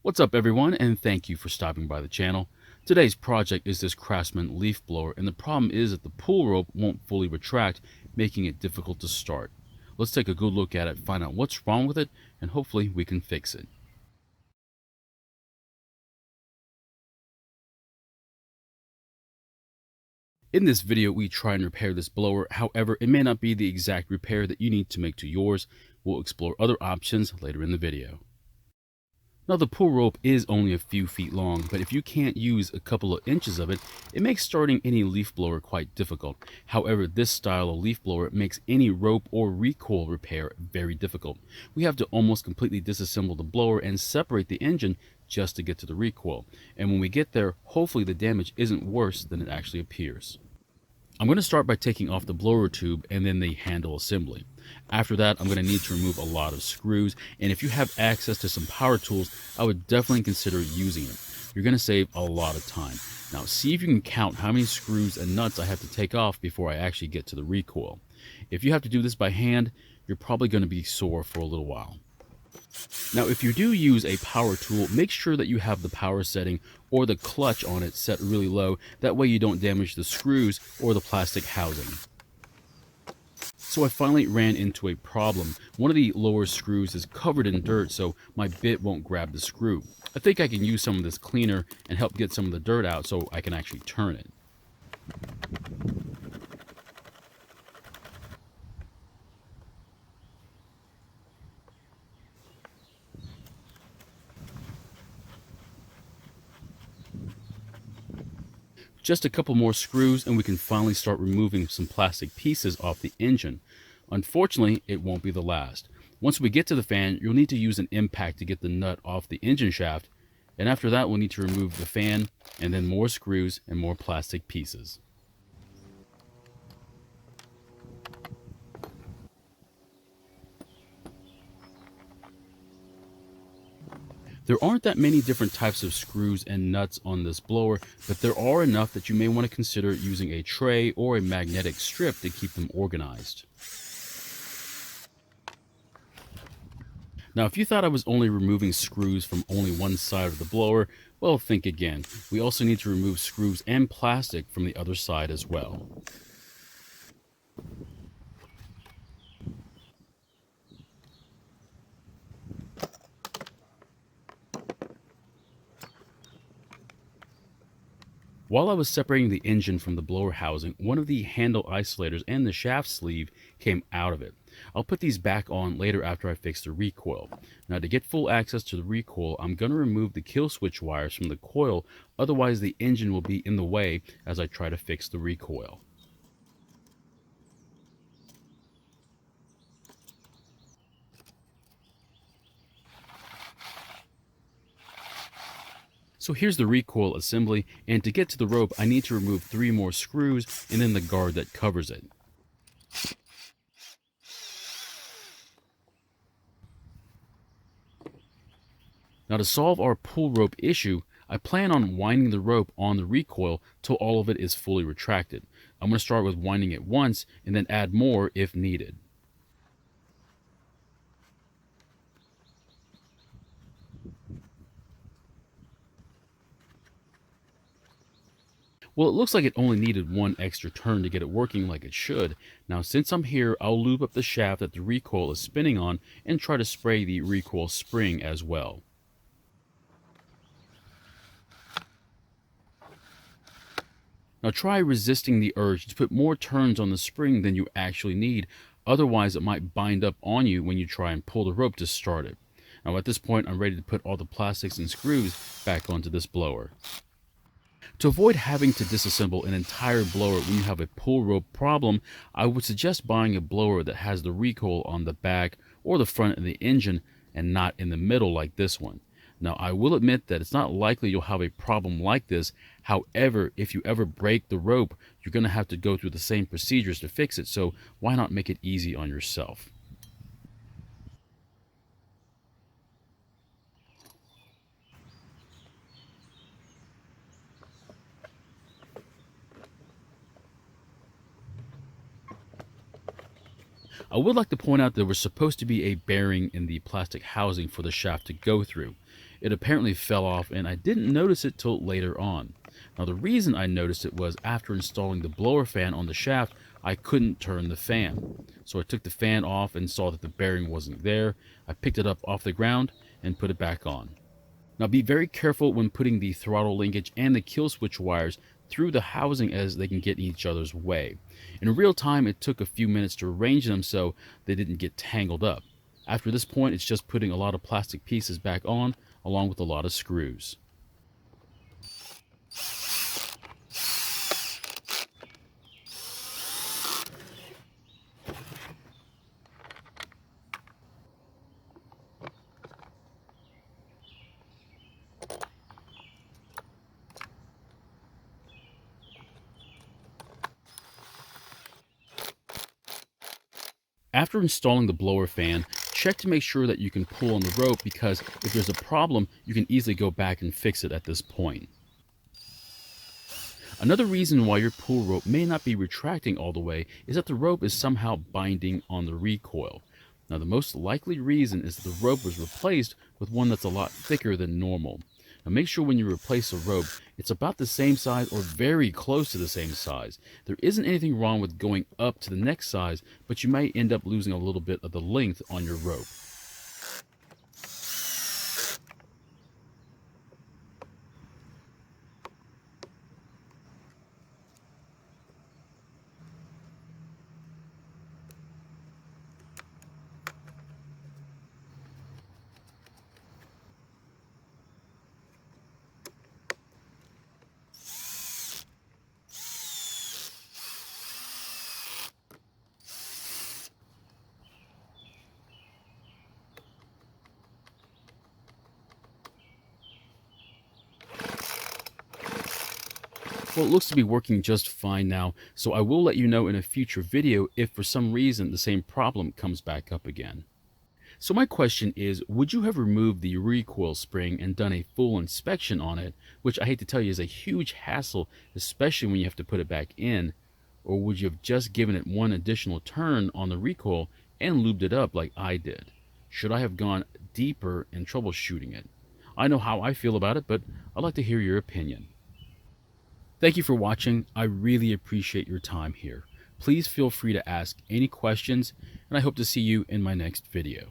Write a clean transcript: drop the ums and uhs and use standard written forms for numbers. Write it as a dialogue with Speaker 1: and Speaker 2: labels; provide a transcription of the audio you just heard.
Speaker 1: What's up everyone, and thank you for stopping by the channel. Today's project is this Craftsman leaf blower, and the problem is that the pull rope won't fully retract, making it difficult to start. Let's take a good look at it, find out what's wrong with it, and hopefully we can fix it. In this video, we try and repair this blower. However, it may not be the exact repair that you need to make to yours. We'll explore other options later in the video. Now the pull rope is only a few feet long, but if you can't use a couple of inches of it, it makes starting any leaf blower quite difficult. However, this style of leaf blower makes any rope or recoil repair very difficult. We have to almost completely disassemble the blower and separate the engine just to get to the recoil. And when we get there, hopefully the damage isn't worse than it actually appears. I'm going to start by taking off the blower tube and then the handle assembly. After that, I'm going to need to remove a lot of screws, and if you have access to some power tools, I would definitely consider using them. You're going to save a lot of time. Now, see if you can count how many screws and nuts I have to take off before I actually get to the recoil. If you have to do this by hand, you're probably going to be sore for a little while. Now, if you do use a power tool, make sure that you have the power setting or the clutch on it set really low. That way you don't damage the screws or the plastic housing. So I finally ran into a problem. One of the lower screws is covered in dirt, so my bit won't grab the screw. I think I can use some of this cleaner and help get some of the dirt out so I can actually turn it. Just a couple more screws and we can finally start removing some plastic pieces off the engine. Unfortunately, it won't be the last. Once we get to the fan, you'll need to use an impact to get the nut off the engine shaft, and after that we'll need to remove the fan and then more screws and more plastic pieces. There aren't that many different types of screws and nuts on this blower, but there are enough that you may want to consider using a tray or a magnetic strip to keep them organized. Now, if you thought I was only removing screws from only one side of the blower, well, think again. We also need to remove screws and plastic from the other side as well. While I was separating the engine from the blower housing, one of the handle isolators and the shaft sleeve came out of it. I'll put these back on later after I fix the recoil. Now, to get full access to the recoil, I'm going to remove the kill switch wires from the coil, otherwise the engine will be in the way as I try to fix the recoil. So here's the recoil assembly, and to get to the rope I need to remove 3 more screws and then the guard that covers it. Now, to solve our pull rope issue, I plan on winding the rope on the recoil till all of it is fully retracted. I'm going to start with winding it once and then add more if needed. Well, it looks like it only needed one extra turn to get it working like it should. Now, since I'm here, I'll lube up the shaft that the recoil is spinning on and try to spray the recoil spring as well. Now try resisting the urge to put more turns on the spring than you actually need, otherwise it might bind up on you when you try and pull the rope to start it. Now at this point I'm ready to put all the plastics and screws back onto this blower. To avoid having to disassemble an entire blower when you have a pull rope problem, I would suggest buying a blower that has the recoil on the back or the front of the engine and not in the middle like this one. Now, I will admit that it's not likely you'll have a problem like this. However, if you ever break the rope, you're going to have to go through the same procedures to fix it, so why not make it easy on yourself? I would like to point out there was supposed to be a bearing in the plastic housing for the shaft to go through. It apparently fell off and I didn't notice it till later on. Now the reason I noticed it was after installing the blower fan on the shaft, I couldn't turn the fan. So I took the fan off and saw that the bearing wasn't there. I picked it up off the ground and put it back on. Now be very careful when putting the throttle linkage and the kill switch wires through the housing as they can get in each other's way. In real time, it took a few minutes to arrange them so they didn't get tangled up. After this point, it's just putting a lot of plastic pieces back on along with a lot of screws. After installing the blower fan, check to make sure that you can pull on the rope because if there's a problem, you can easily go back and fix it at this point. Another reason why your pull rope may not be retracting all the way is that the rope is somehow binding on the recoil. Now the most likely reason is that the rope was replaced with one that's a lot thicker than normal. Now make sure when you replace a rope, it's about the same size or very close to the same size. There isn't anything wrong with going up to the next size, but you might end up losing a little bit of the length on your rope. Well, it looks to be working just fine now, so I will let you know in a future video if for some reason the same problem comes back up again. So my question is, would you have removed the recoil spring and done a full inspection on it, which I hate to tell you is a huge hassle, especially when you have to put it back in, or would you have just given it one additional turn on the recoil and lubed it up like I did? Should I have gone deeper in troubleshooting it? I know how I feel about it, but I'd like to hear your opinion. Thank you for watching. I really appreciate your time here. Please feel free to ask any questions, and I hope to see you in my next video.